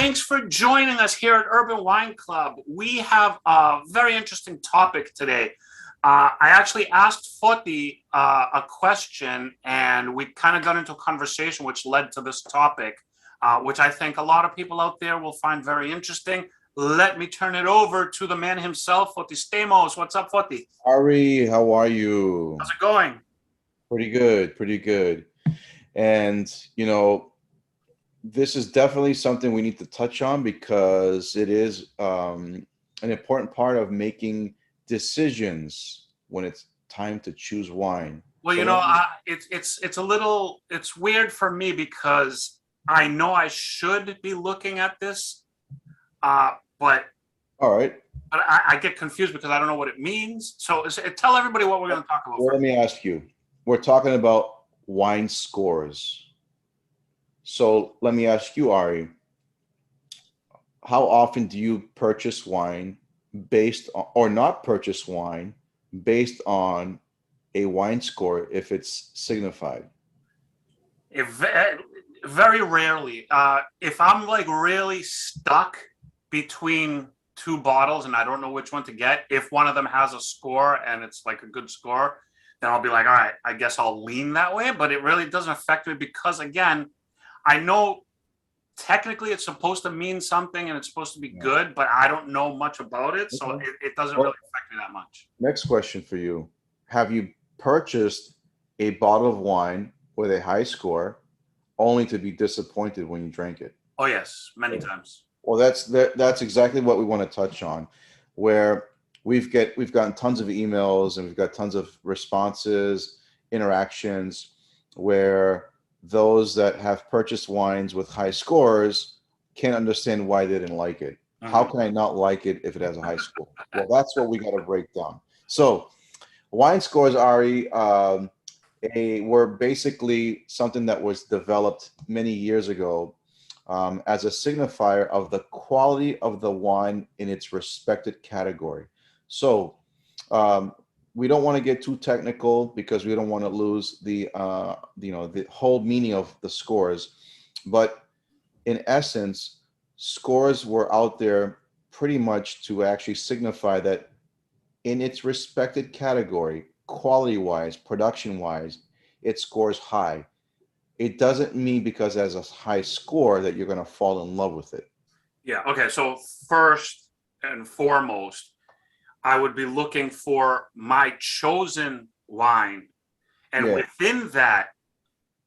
Thanks for joining us here at Urban Wine Club. We have a very interesting topic today. I actually asked Foti a question, and we kind of got into a conversation which led to this topic, which I think a lot of people out there will find very interesting. Let me turn it over to the man himself, Foti Stamos. What's up, Foti? Ari, how are you? How's it going? Pretty good, pretty good. And, this is definitely something we need to touch on because it is an important part of making decisions when it's time to choose wine. Well, it's weird for me because I know I should be looking at this, but All right. I get confused because I don't know what it means. So tell everybody what we're going to talk about Well, first. let me ask you. We're talking about wine scores. So let me ask you, Ari, how often do you purchase wine based on, or not purchase wine based on a wine score if it's signified? If, very rarely. If I'm like really stuck between two bottles and I don't know which one to get, if one of them has a score and it's like a good score, then I'll be like, all right, I guess I'll lean that way. But it really doesn't affect me because, again, I know technically it's supposed to mean something and it's supposed to be Yeah. good, but I don't know much about it. So Okay. it doesn't Well, really affect me that much. next question for you. Have you purchased a bottle of wine with a high score only to be disappointed when you drank it? Oh, yes, many times. Well, that's exactly what we want to touch on, where we've gotten tons of emails and we've got tons of responses, interactions, where those that have purchased wines with high scores can't understand why they didn't like it. How Mhm. can I not like it if it has a high score? Well, that's what we got to break down. So, wine scores, Ari, were basically something that was developed many years ago as a signifier of the quality of the wine in its respected category. So um, we don't want to get too technical because we don't want to lose the whole meaning of the scores. But in essence, scores were out there pretty much to actually signify that in its respected category, quality wise, production wise, it scores high. It doesn't mean because it has a high score that you're going to fall in love with it. Yeah. Okay. So first and foremost, I would be looking for my chosen wine. And Yeah, within that,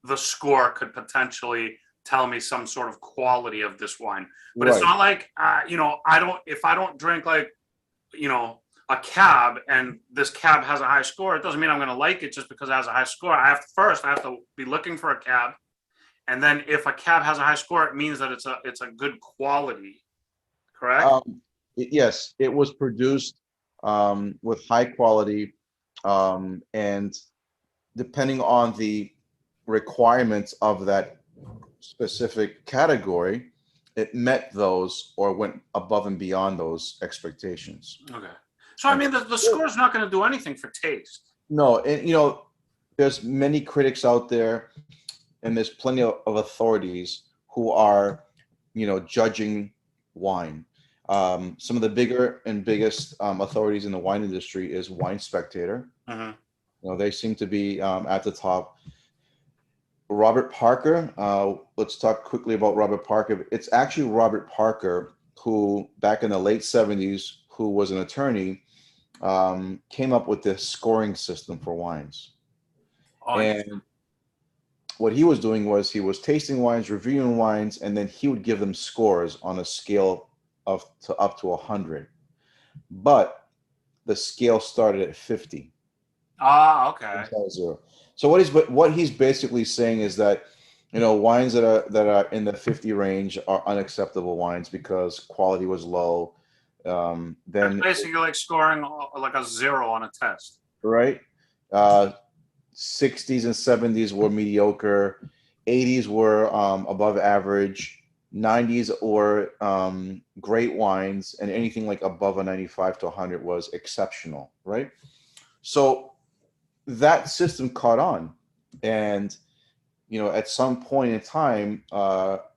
the score could potentially tell me some sort of quality of this wine. But it's right. not like, if I don't drink like, a cab and this cab has a high score, it doesn't mean I'm going to like it just because it has a high score. I have to be looking for a cab. And then if a cab has a high score, it means that it's a good quality, correct? Yes, it was produced with high quality, and depending on the requirements of that specific category, it met those or went above and beyond those expectations. Okay. So I And mean the score is not going to do anything for taste. no, and there's many critics out there, and there's plenty of authorities who are, judging wine. Some of the bigger and biggest authorities in the wine industry is Wine Spectator. Mm-hmm. They seem to be at the top. Robert Parker. Let's talk quickly about Robert Parker. It's actually Robert Parker who, back in the late '70s, who was an attorney, came up with this scoring system for wines. Oh, interesting. And what he was doing was he was tasting wines, reviewing wines, and then he would give them scores on a scale of to up to 100. But the scale started at 50. Ah, okay. Instead of zero. So what he's basically saying is that wines that are in the 50 range are unacceptable wines because quality was low. That's Then basically like scoring like a zero on a test. right, uh, 60s and 70s were mediocre, 80s were above average, 90s were great wines, and anything like above a 95 to 100 was exceptional, right? So that system caught on, and at some point in time,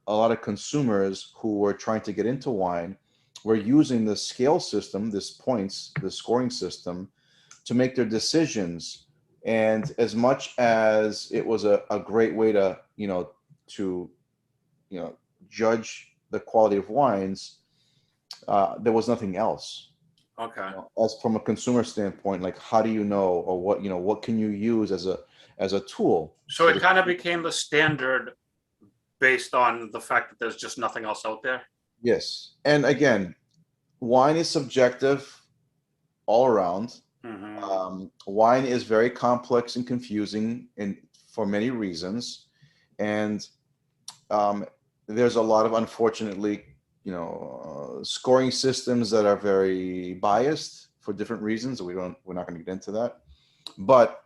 a lot of consumers who were trying to get into wine were using the scale system, this points, the scoring system, to make their decisions. And as much as it was a great way to, to, judge the quality of wines, there was nothing else. Okay. As from a consumer standpoint, like how do you know, or what can you use as a tool? So it kind of became the standard based on the fact that there's just nothing else out there. Yes. And again, wine is subjective all around. Wine is very complex and confusing for many reasons. And there's a lot of, unfortunately, scoring systems that are very biased for different reasons. We're not going to get into that. But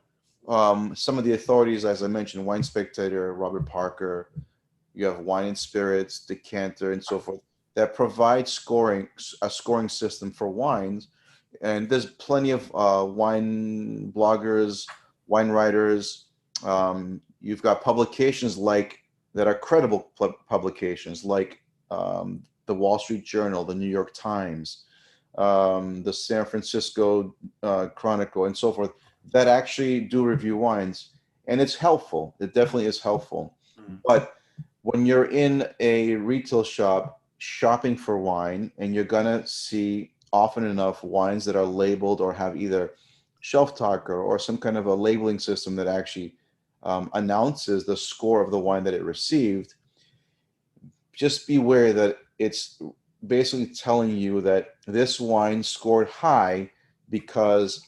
some of the authorities, as I mentioned, Wine Spectator, Robert Parker, you have Wine and Spirits, Decanter, and so forth, that provide a scoring system for wines. And there's plenty of wine bloggers, wine writers. You've got publications that are credible publications, like the Wall Street Journal, the New York Times, the San Francisco Chronicle, and so forth, that actually do review wines. And it's helpful. It definitely is helpful. But when you're in a retail shop shopping for wine, and you're gonna see often enough wines that are labeled or have either shelf talker or some kind of a labeling system that actually announces the score of the wine that it received, just beware that it's basically telling you that this wine scored high because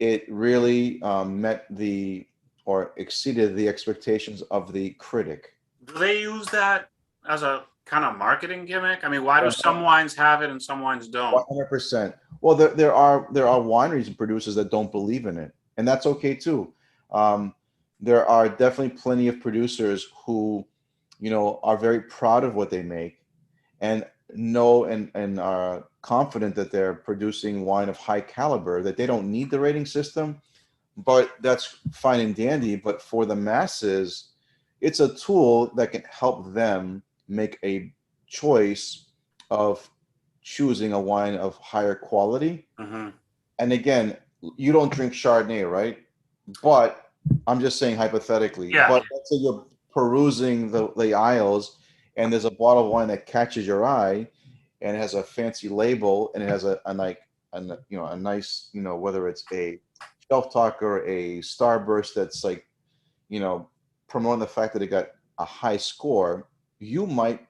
it really met or exceeded the expectations of the critic. Do they use that as a kind of marketing gimmick? I mean, why do some wines have it and some wines don't? 100%. Well, there are wineries and producers that don't believe in it, and that's okay too. There are definitely plenty of producers who, are very proud of what they make, and know and are confident that they're producing wine of high caliber, that they don't need the rating system. But that's fine and dandy. But for the masses, it's a tool that can help them make a choice of choosing a wine of higher quality. And again, you don't drink Chardonnay, right? But I'm just saying hypothetically. Yeah. But let's say you're perusing the aisles, and there's a bottle of wine that catches your eye, and it has a fancy label, and it has a nice, whether it's a shelf talker, a starburst that's like, promoting the fact that it got a high score. You might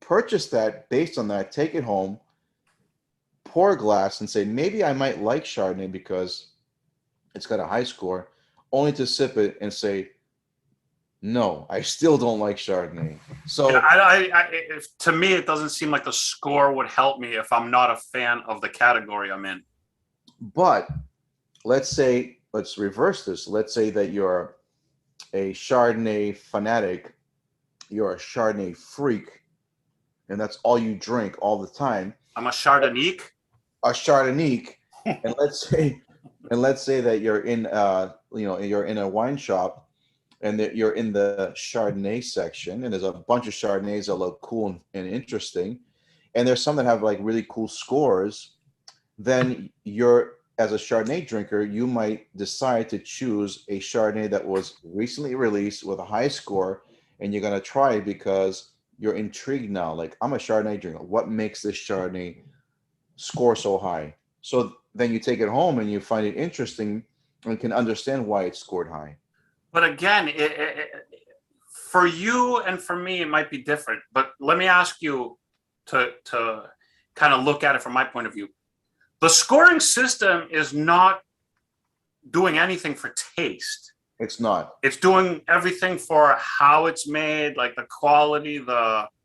purchase that based on that, take it home, pour a glass, and say, maybe I might like Chardonnay because it's got a high score, only to sip it and say, no, I still don't like Chardonnay. So to me, it doesn't seem like the score would help me if I'm not a fan of the category I'm in. But let's reverse this. Let's say that you're a Chardonnay fanatic, you're a Chardonnay freak, and that's all you drink all the time. I'm a Chardonnay. A Chardonnay, and let's say that you're in you're in a wine shop, and that you're in the Chardonnay section, and there's a bunch of Chardonnays that look cool and interesting, and there's some that have like really cool scores. Then as a Chardonnay drinker, you might decide to choose a Chardonnay that was recently released with a high score, and you're going to try it because you're intrigued now. Like, I'm a Chardonnay drinker. What makes this Chardonnay score so high? So then you take it home and you find it interesting and can understand why it scored high. But again, for you and for me, it might be different. But let me ask you to kind of look at it from my point of view. The scoring system is not doing anything for taste. It's not. It's doing everything for how it's made, like the quality,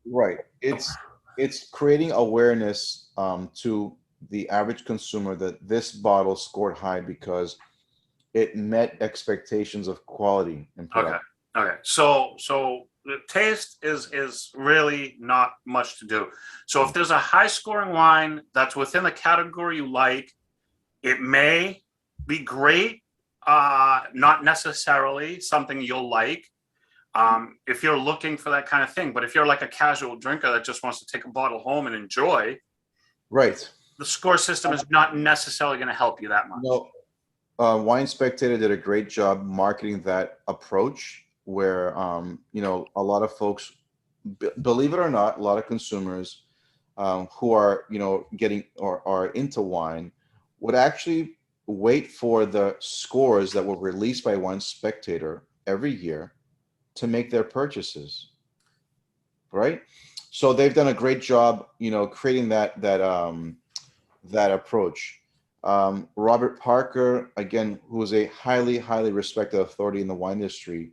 Right. It's creating awareness to the average consumer that this bottle scored high because it met expectations of quality and product. Okay. So the taste is really not much to do. So if there's a high scoring wine that's within the category you like, it may be great, not necessarily something you'll like, If you're looking for that kind of thing. But if you're like a casual drinker that just wants to take a bottle home and enjoy, Right. the score system is not necessarily going to help you that much. No, Wine Spectator did a great job marketing that approach where, a lot of folks, believe it or not, a lot of consumers who are, getting or are into wine would actually wait for the scores that were released by Wine Spectator every year to make their purchases, right? So they've done a great job, creating that approach. Robert Parker, again, who is a highly, highly respected authority in the wine industry,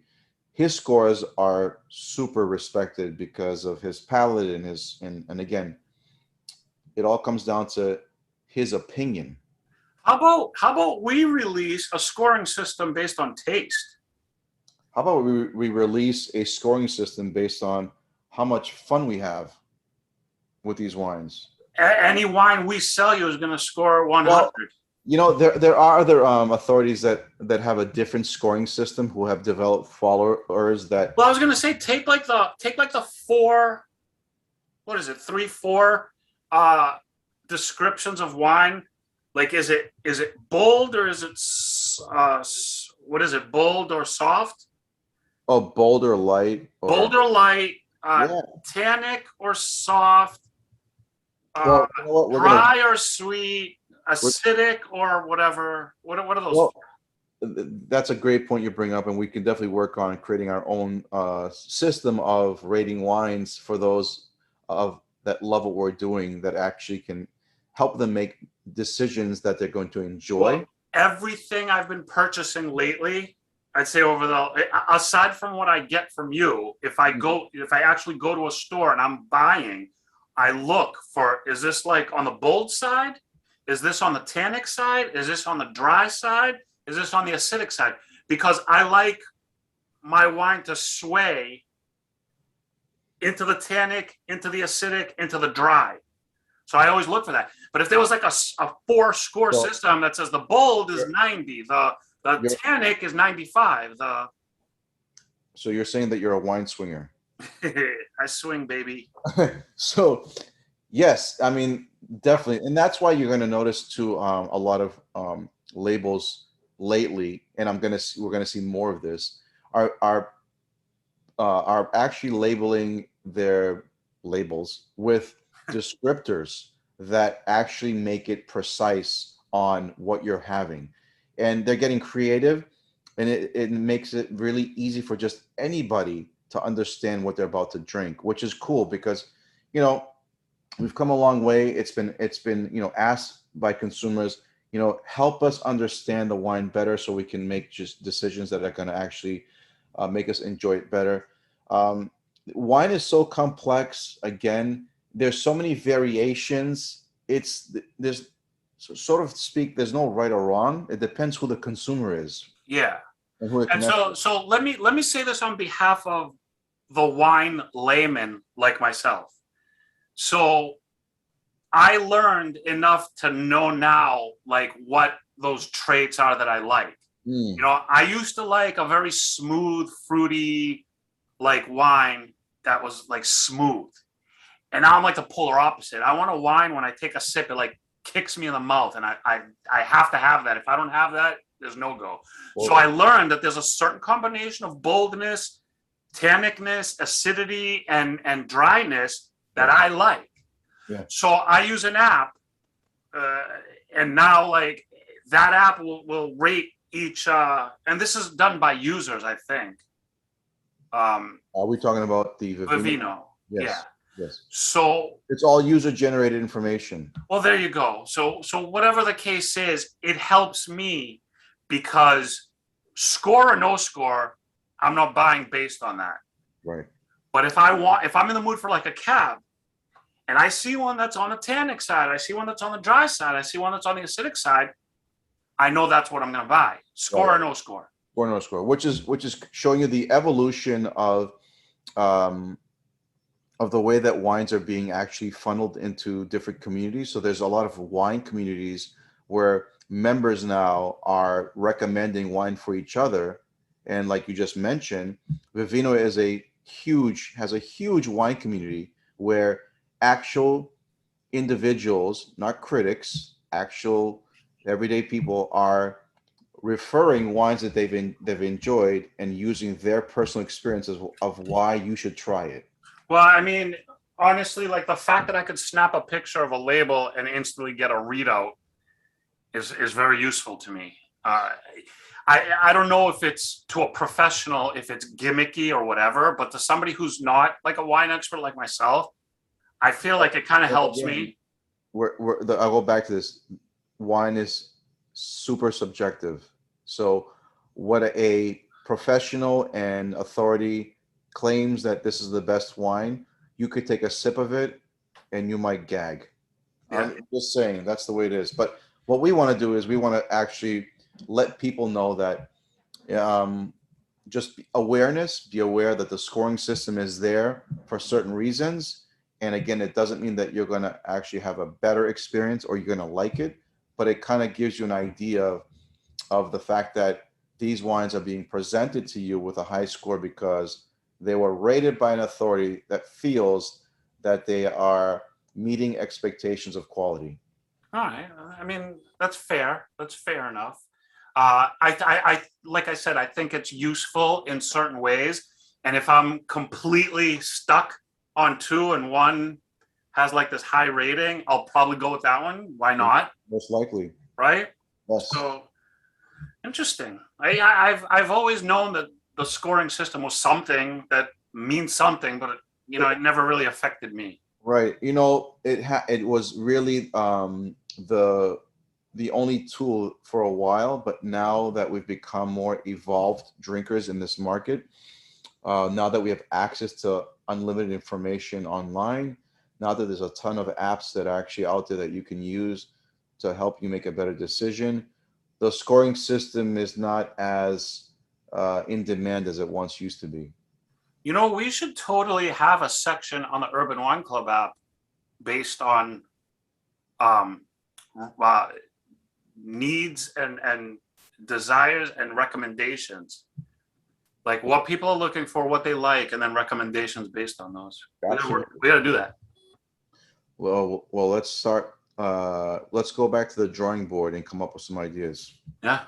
his scores are super respected because of his palate and and again, it all comes down to his opinion. How about we release a scoring system based on taste? How about we release a scoring system based on how much fun we have with these wines? Any wine we sell you is going to score 100. Well, there are other authorities that have a different scoring system who have developed followers that. Well, I was going to say take like the four, what is it, 3-4 descriptions of wine. Like, is it bold or is it what is it, bold or soft? Oh, bold or light. Bold or light, Yeah. tannic or soft, Well, you know what? dry or sweet, acidic or whatever. What are those? Well, that's a great point you bring up, and we can definitely work on creating our own system of rating wines for those of that love what we're doing, that actually can help them make decisions that they're going to enjoy. Well, everything I've been purchasing lately, I'd say aside from what I get from you, if I actually go to a store and I'm buying, I look for, is this like on the bold side? Is this on the tannic side? Is this on the dry side? Is this on the acidic side? Because I like my wine to sway into the tannic, into the acidic, into the dry. So I always look for that. But if there was like a 4-score system that says the bold is 90, the tannic is 95, So you're saying that you're a wine swinger. I swing, baby. So yes, I mean, definitely. And that's why you're going to notice too, a lot of labels lately, and we're going to see more of this, are actually labeling their labels with descriptors that actually make it precise on what you're having. And they're getting creative, and it makes it really easy for just anybody to understand what they're about to drink, which is cool because, we've come a long way. It's been, asked by consumers, help us understand the wine better so we can make just decisions that are going to actually make us enjoy it better. Wine is so complex. Again, there's so many variations. There's, sort of speak, there's no right or wrong. It depends who the consumer is. Yeah. And so let me say this on behalf of the wine layman like myself. So I learned enough to know now, like, what those traits are that I like. I used to like a very smooth, fruity, like, wine that was like smooth. And now I'm like the polar opposite. I want a wine when I take a sip, it like kicks me in the mouth, and I have to have that. If I don't have that, there's no go. So I learned that there's a certain combination of boldness, tannicness, acidity, and dryness that I like. Yeah. So I use an app, and now, like, that app will rate each, and this is done by users, I think. Are we talking about the Vivino? Yes. Yeah. Yes. So it's all user generated information. Well, there you go. So whatever the case is, it helps me because score or no score, I'm not buying based on that. Right. But if I'm in the mood for like a cab, and I see one that's on the tannic side, I see one that's on the dry side, I see one that's on the acidic side, I know that's what I'm going to buy. Score or no score. Score or no score, which is showing you the evolution of the way that wines are being actually funneled into different communities. So there's a lot of wine communities where members now are recommending wine for each other, And like you just mentioned, Vivino has a huge wine community where actual individuals, not critics, actual everyday people are referring wines that they've enjoyed and using their personal experiences of why you should try it. Well, I mean, honestly, like the fact that I could snap a picture of a label and instantly get a readout is very useful to me. I don't know if it's to a professional, if it's gimmicky or whatever, but to somebody who's not like a wine expert like myself, I feel like it kind of helps me. I'll go back to this. Wine is super subjective. So, what a professional and authority claims that this is the best wine, you could take a sip of it and you might gag. Yeah. I'm just saying that's the way it is. But what we want to do is we want to actually let people know that just awareness, be aware that the scoring system is there for certain reasons. And again, it doesn't mean that you're going to actually have a better experience or you're going to like it, but it kind of gives you an idea of the fact that these wines are being presented to you with a high score because they were rated by an authority that feels that they are meeting expectations of quality. All right. I mean, that's fair. That's fair enough. Like I said, I think it's useful in certain ways. And if I'm completely stuck on two and one has like this high rating, I'll probably go with that one. Why not? Most likely. Right. Yes. So interesting. I've always known that the scoring system was something that means something, but it never really affected me. Right. It was really the only tool for a while, but now that we've become more evolved drinkers in this market, now that we have access to unlimited information online, now that there's a ton of apps that are actually out there that you can use to help you make a better decision, the scoring system is not as in demand as it once used to be. We should totally have a section on the Urban Wine Club app based on needs and desires and recommendations, like what people are looking for, what they like, and then recommendations based on those. We gotta do that. Well, let's start. Let's go back to the drawing board and come up with some ideas. Yeah,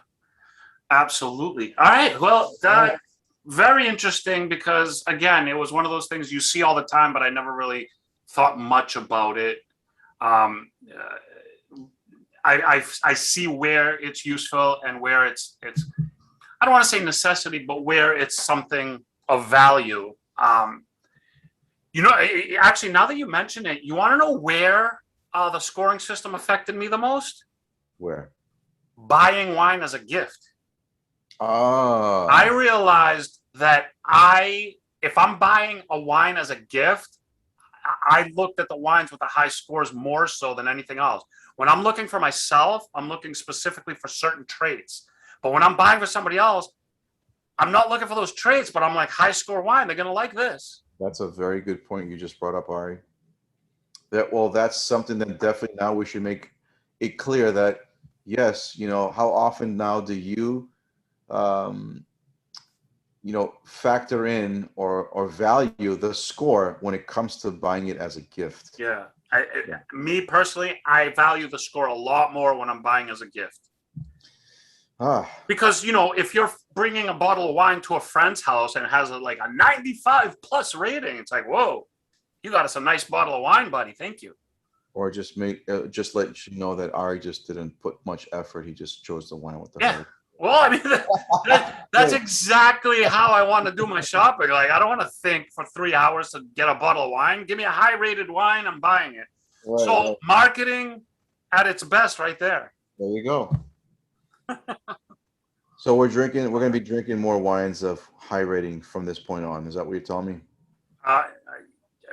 absolutely. All right. Well, very interesting because again, it was one of those things you see all the time, but I never really thought much about it. I see where it's useful and where it's I don't want to say necessity, but where it's something of value. Actually, now that you mention it, you want to know where the scoring system affected me the most? Where? Buying wine as a gift. Oh. I realized that if I'm buying a wine as a gift, I looked at the wines with the high scores more so than anything else. When I'm looking for myself, I'm looking specifically for certain traits. But when I'm buying for somebody else, I'm not looking for those traits, but I'm like, high score wine, they're going to like this. That's a very good point you just brought up, Ari. That's something that definitely now we should make it clear that, yes, how often now do you, factor in or value the score when it comes to buying it as a gift? Yeah. Me personally, I value the score a lot more when I'm buying as a gift. Because, if you're bringing a bottle of wine to a friend's house and it has a 95 plus rating, it's like, whoa, you got us a nice bottle of wine, buddy. Thank you. Or just let you know that Ari just didn't put much effort. He just chose the wine with the heart. Well, I mean, that's exactly how I want to do my shopping. Like, I don't want to think for 3 hours to get a bottle of wine. Give me a high-rated wine. I'm buying it. Right, so marketing at its best right there. There you go. So we're going to be drinking more wines of high rating from this point on. Is that what you're telling me?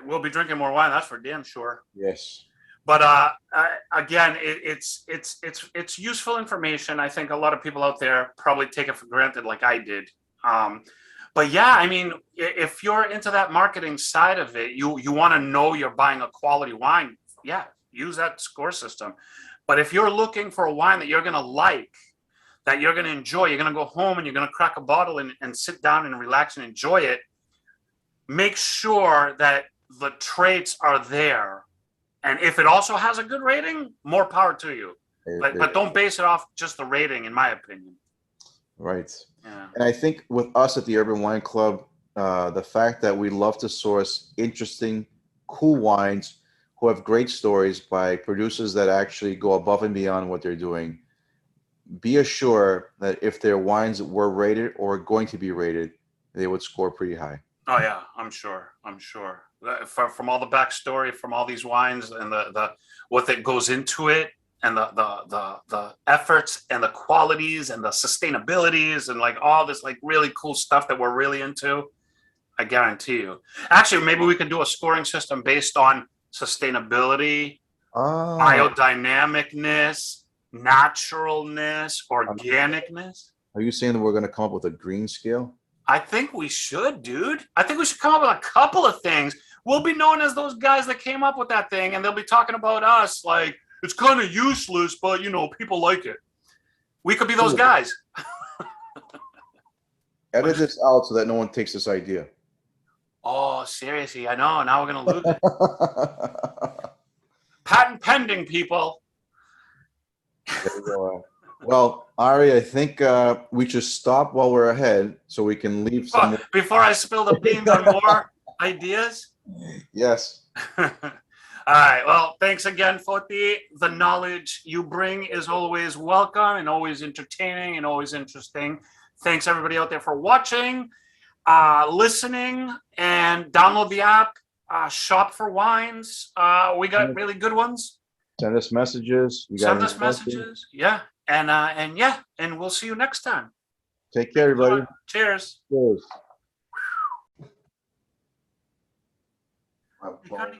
We'll be drinking more wine. That's for damn sure. Yes. But again, it's useful information. I think a lot of people out there probably take it for granted, like I did. But yeah, I mean, if you're into that marketing side of it, you want to know you're buying a quality wine. Yeah, use that score system. But if you're looking for a wine that you're going to like, that you're going to enjoy. You're going to go home and you're going to crack a bottle and sit down and relax and enjoy it. Make sure that the traits are there. And if it also has a good rating, more power to you. But don't base it off just the rating, in my opinion. Right. Yeah. And I think with us at the Urban Wine Club, the fact that we love to source interesting, cool wines who have great stories by producers that actually go above and beyond what they're doing, be assured that if their wines were rated or going to be rated, they would score pretty high. Oh yeah, I'm sure. From all the backstory, from all these wines and the what that goes into it, and the efforts and the qualities and the sustainabilities and like all this like really cool stuff that we're really into, I guarantee you. Actually, maybe we could do a scoring system based on sustainability, biodynamicness, naturalness, organicness. Are you saying that we're going to come up with a green scale? I think we should, dude. I think we should come up with a couple of things. We'll be known as those guys that came up with that thing, and they'll be talking about us like it's kind of useless, but you know, people like it. We could be those guys. Edit this out so that no one takes this idea. Oh, seriously, I know. Now we're gonna lose it. Patent pending, people. There we go. Well, Ari, I think we should stop while we're ahead so we can leave some. Before I spill the beans on more ideas. Yes. All right. Well, thanks again, Foti. The knowledge you bring is always welcome and always entertaining and always interesting. Thanks, everybody out there, for watching, listening, and download the app. Shop for wines. We got really good ones. Send us messages. Send us messages. Yeah. And we'll see you next time. Take care, everybody. Cheers. Cheers.